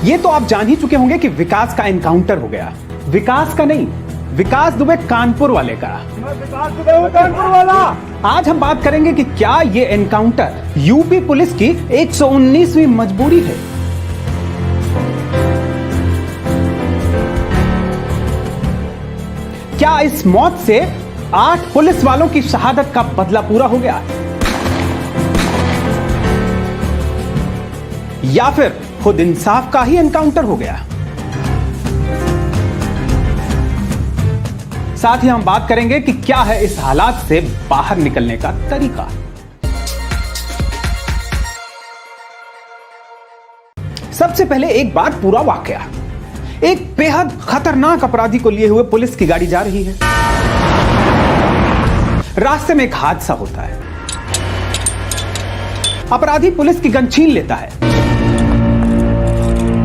ये तो आप जान ही चुके होंगे कि विकास का एनकाउंटर हो गया। विकास का नहीं, विकास दुबे कानपुर वाले का। विकास दुबे कानपुर वाला। आज हम बात करेंगे कि क्या ये एनकाउंटर यूपी पुलिस की 119वीं मजबूरी है। क्या इस मौत से 8 पुलिस वालों की शहादत का बदला पूरा हो गया, या फिर खुद इंसाफ का ही एनकाउंटर हो गया। साथ ही हम बात करेंगे कि क्या है इस हालात से बाहर निकलने का तरीका। सबसे पहले एक बार पूरा वाकया। एक बेहद खतरनाक अपराधी को लिए हुए पुलिस की गाड़ी जा रही है। रास्ते में एक हादसा होता है। अपराधी पुलिस की गन छीन लेता है।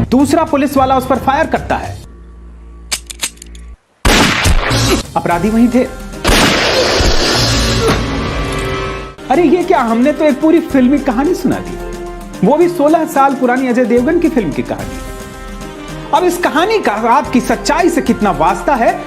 दूसरा पुलिस वाला उस पर फायर करता है। अपराधी वहीं थे। अरे ये क्या, हमने तो एक पूरी फिल्मी कहानी सुना दी, वो भी 16 साल पुरानी अजय देवगन की फिल्म की कहानी। अब इस कहानी का आपकी सच्चाई से कितना वास्ता है,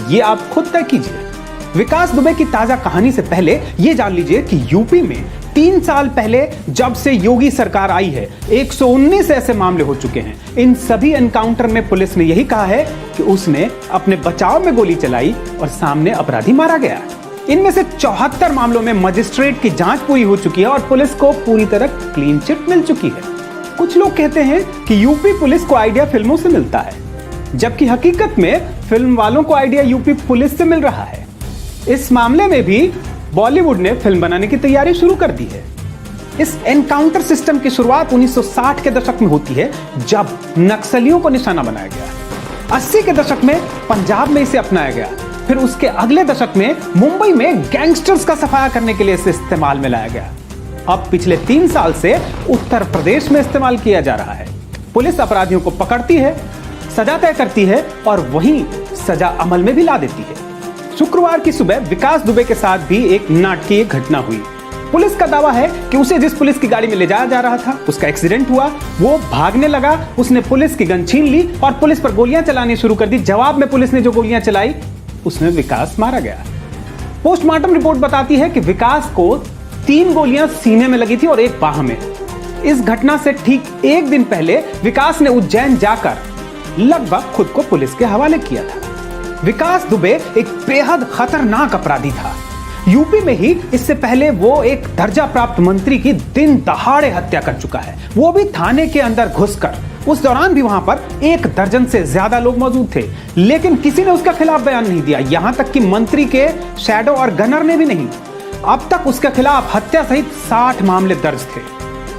ये आप खुद तय कीजिए। विकास दुबे की ताजा कहानी से पहले यह जान लीजिए कि यूपी में 3 साल पहले जब से योगी सरकार आई है 119 ऐसे मामले हो चुके हैं। इन सभी एनकाउंटर में पुलिस ने यही कहा है कि उसने अपने बचाव में गोली चलाई और सामने अपराधी मारा गया। इनमें से 74 मामलों में मजिस्ट्रेट की जांच पूरी हो चुकी है और पुलिस को पूरी तरह क्लीन चिट मिल चुकी है। कुछ लोग कहते हैं कि यूपी पुलिस को आइडिया फिल्मों से मिलता है, जबकि हकीकत में फिल्म वालों को आइडिया यूपी पुलिस से मिल रहा है। इस मामले में भी बॉलीवुड ने फिल्म बनाने की तैयारी शुरू कर दी है। इस एनकाउंटर सिस्टम की शुरुआत 1960 के दशक में होती है, जब नक्सलियों को निशाना बनाया गया। 80 के दशक में पंजाब में इसे अपनाया गया। फिर उसके अगले दशक में मुंबई में गैंगस्टर्स का सफाया करने के लिए इसे इस्तेमाल में लाया गया। अब पिछले 3 साल से उत्तर प्रदेश में इस्तेमाल किया जा रहा है। पुलिस अपराधियों को पकड़ती है, सजा तय करती है और वहीं सजा अमल में भी ला देती है। शुक्रवार की सुबह विकास दुबे के साथ भी एक नाटकीय घटना हुई। पुलिस का दावा है कि उसे जिस पुलिस की गाड़ी में ले जाया जा रहा था उसका एक्सीडेंट हुआ। वो भागने लगा, उसने पुलिस की गन छीन ली और पुलिस पर गोलियां चलानी शुरू कर दी। जवाब में पुलिस ने जो गोलियां चलाई उसमें विकास मारा गया। पोस्टमार्टम रिपोर्ट बताती है कि विकास को 3 गोलियां सीने में लगी थी और 1 बाह में। इस घटना से ठीक 1 दिन पहले विकास ने उज्जैन जाकर लगभग खुद को पुलिस के हवाले किया था। विकास दुबे एक बेहद खतरनाक अपराधी था। यूपी में ही इससे पहले वो एक दर्जा प्राप्त मंत्री की दिन दहाड़े हत्या कर चुका है, वो भी थाने के अंदर घुसकर। उस दौरान भी वहां पर 1 दर्जन से ज्यादा लोग मौजूद थे, लेकिन किसी ने उसके खिलाफ बयान नहीं दिया। यहां तक कि मंत्री के शैडो और गनर ने भी नहीं। अब तक उसके खिलाफ हत्या सहित 60 मामले दर्ज थे।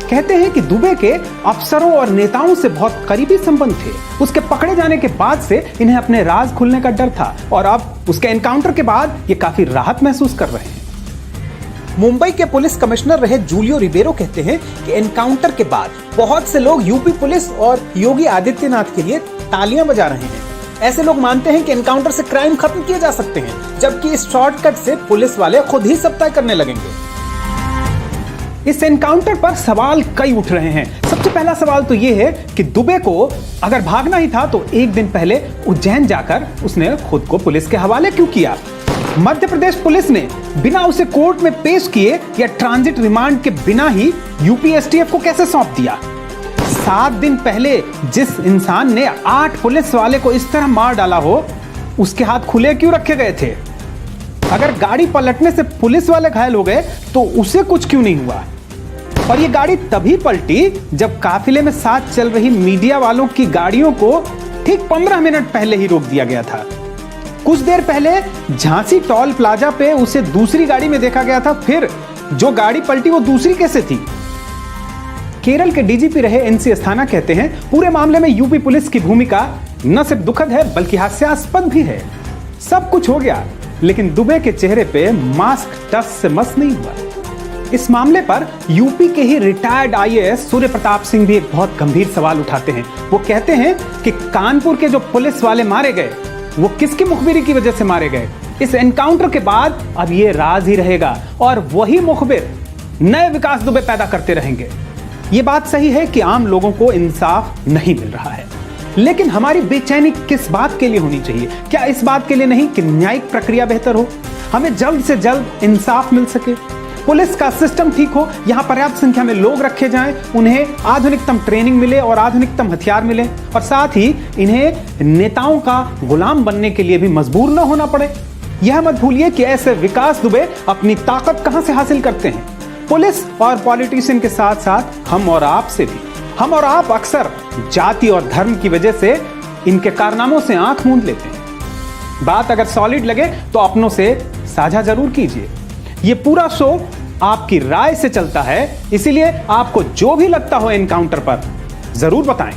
कहते हैं कि दुबे के अफसरों और नेताओं से बहुत करीबी संबंध थे। उसके पकड़े जाने के बाद से इन्हें अपने राज खुलने का डर था और अब उसके एनकाउंटर के बाद ये काफी राहत महसूस कर रहे हैं। मुंबई के पुलिस कमिश्नर रहे जूलियो रिबेरो कहते हैं कि एनकाउंटर के बाद बहुत से लोग यूपी पुलिस और योगी आदित्यनाथ के लिए तालियां बजा रहे हैं। ऐसे लोग मानते हैं कि एनकाउंटर से क्राइम खत्म किए जा सकते हैं, जबकि इस शॉर्टकट से पुलिस वाले खुद ही सब तय करने लगेंगे। इस एनकाउंटर पर सवाल कई उठ रहे हैं। सबसे पहला सवाल तो यह है कि दुबे को अगर भागना ही था तो 1 दिन पहले उज्जैन जाकर उसने खुद को पुलिस के हवाले क्यों किया। मध्य प्रदेश पुलिस ने बिना उसे कोर्ट में पेश किए या ट्रांजिट रिमांड के बिना ही यूपी एसटीएफ को कैसे सौंप दिया। 7 दिन पहले जिस इंसान ने 8 पुलिस वाले को इस तरह मार डाला हो, उसके हाथ खुले क्यों रखे गए थे। अगर गाड़ी पलटने से पुलिस वाले घायल हो गए तो उसे कुछ क्यों नहीं हुआ। और ये गाड़ी तभी पलटी जब काफिले में साथ चल रही मीडिया वालों की गाड़ियों को ठीक 15 मिनट पहले ही रोक दिया गया था। कुछ देर पहले झांसी टोल प्लाजा पे उसे दूसरी गाड़ी में देखा गया था, फिर जो गाड़ी पलटी वो दूसरी कैसे थी। केरल के डीजीपी रहे एनसी अस्थाना कहते हैं पूरे मामले में यूपी पुलिस की भूमिका न सिर्फ दुखद है बल्कि हास्यास्पद भी है। सब कुछ हो गया लेकिन दुबे के चेहरे पे मास्क टस से मस नहीं हुआ। इस मामले पर यूपी के ही रिटायर्ड आईएएस सूर्य प्रताप सिंह भी एक बहुत गंभीर सवाल उठाते हैं। वो कहते हैं कि कानपुर के जो पुलिस वाले मारे गए वो किसकी मुखबिरी की वजह से मारे गए। इस एनकाउंटर के बाद अब ये राज ही रहेगा और वही मुखबिर नए विकास दुबे पैदा करते रहेंगे। ये बात सही है कि आम लोगों को इंसाफ नहीं मिल रहा है। लेकिन हमारी बेचैनी किस बात के लिए होनी चाहिए? क्या इस बात के लिए नहीं कि न्यायिक प्रक्रिया बेहतर हो, हमें जल्द से जल्द इंसाफ मिल सके, पुलिस का सिस्टम ठीक हो, यहां पर्याप्त संख्या में लोग रखे जाएं, उन्हें आधुनिकतम ट्रेनिंग मिले और आधुनिकतम हथियार मिले, और साथ ही इन्हें नेताओं का गुलाम बनने के लिए भी मजबूर न होना पड़े। यह मत भूलिए कि ऐसे विकास दुबे अपनी ताकत कहां से हासिल करते हैं? पुलिस और पॉलिटिशियन के साथ साथ हम और आप से भी। हम और आप अक्सर जाति और धर्म की वजह से इनके कारनामों से आंख मूंद लेते हैं। बात अगर सॉलिड लगे तो अपनों से साझा जरूर कीजिए। यह पूरा शो आपकी राय से चलता है, इसीलिए आपको जो भी लगता हो एनकाउंटर पर जरूर बताएं।